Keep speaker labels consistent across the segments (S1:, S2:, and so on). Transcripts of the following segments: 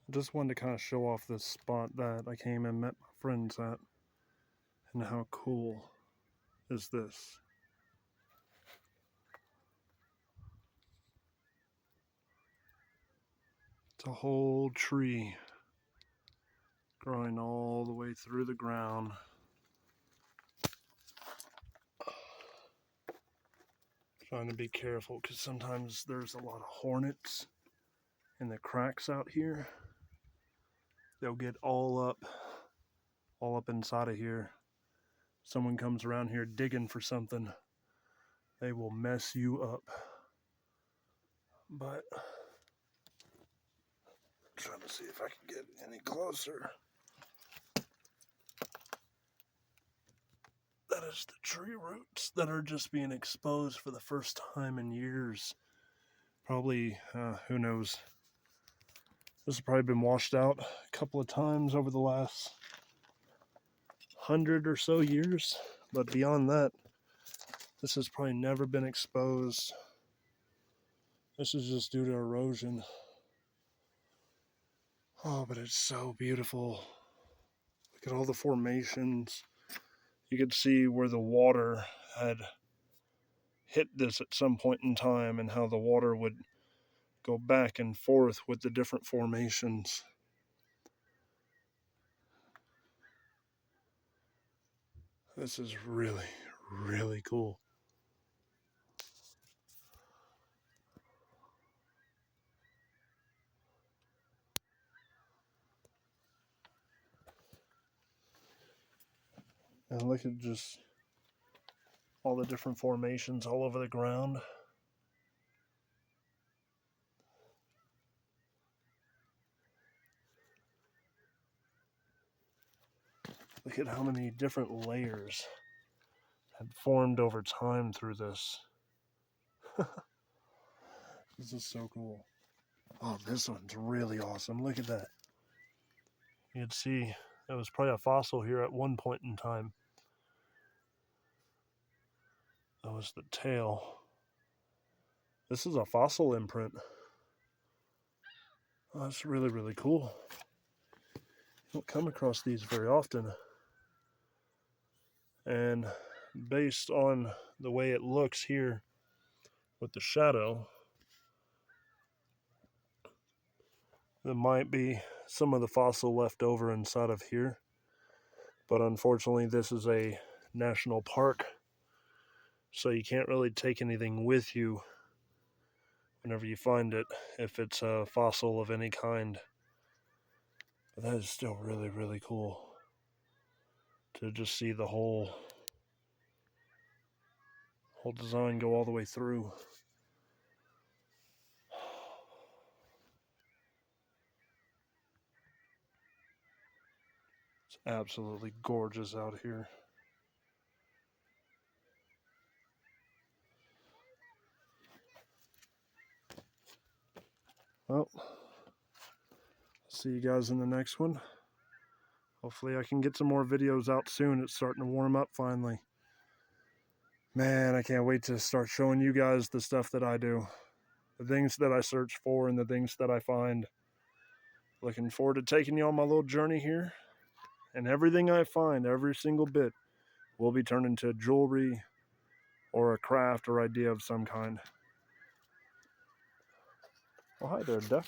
S1: I just wanted to kind of show off this spot that I came and met my friends at, and how cool is this. It's a whole tree growing all the way through the ground. Trying to be careful because sometimes there's a lot of hornets in the cracks out here. They'll get all up inside of here. Someone comes around here digging for something, they will mess you up. But I'm trying to see if I can get any closer. That is the tree roots that are just being exposed for the first time in years. Probably, who knows? This has probably been washed out a couple of times over the last 100 or so years. But beyond that, this has probably never been exposed. This is just due to erosion. Oh, but it's so beautiful. Look at all the formations. You could see where the water had hit this at some point in time and how the water would go back and forth with the different formations. This is really, really cool. And look at just all the different formations all over the ground. Look at how many different layers had formed over time through this. This is so cool. Oh, this one's really awesome. Look at that. You can see it was probably a fossil here at one point in time. That was the tail. This is a fossil imprint. Oh, that's really, really cool. You don't come across these very often. And based on the way it looks here with the shadow, there might be some of the fossil left over inside of here. But unfortunately, this is a national park, so you can't really take anything with you whenever you find it, if it's a fossil of any kind. But that is still really, really cool to just see the whole design go all the way through. It's absolutely gorgeous out here. Well, see you guys in the next one. Hopefully I can get some more videos out soon. It's starting to warm up finally. Man, I can't wait to start showing you guys the stuff that I do. The things that I search for and the things that I find. Looking forward to taking you on my little journey here. And everything I find, every single bit, will be turned into jewelry or a craft or idea of some kind. Oh, hi there, Duck.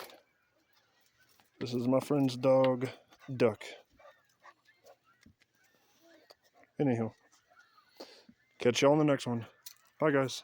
S1: This is my friend's dog, Duck. Anywho, catch you on the next one. Bye, guys.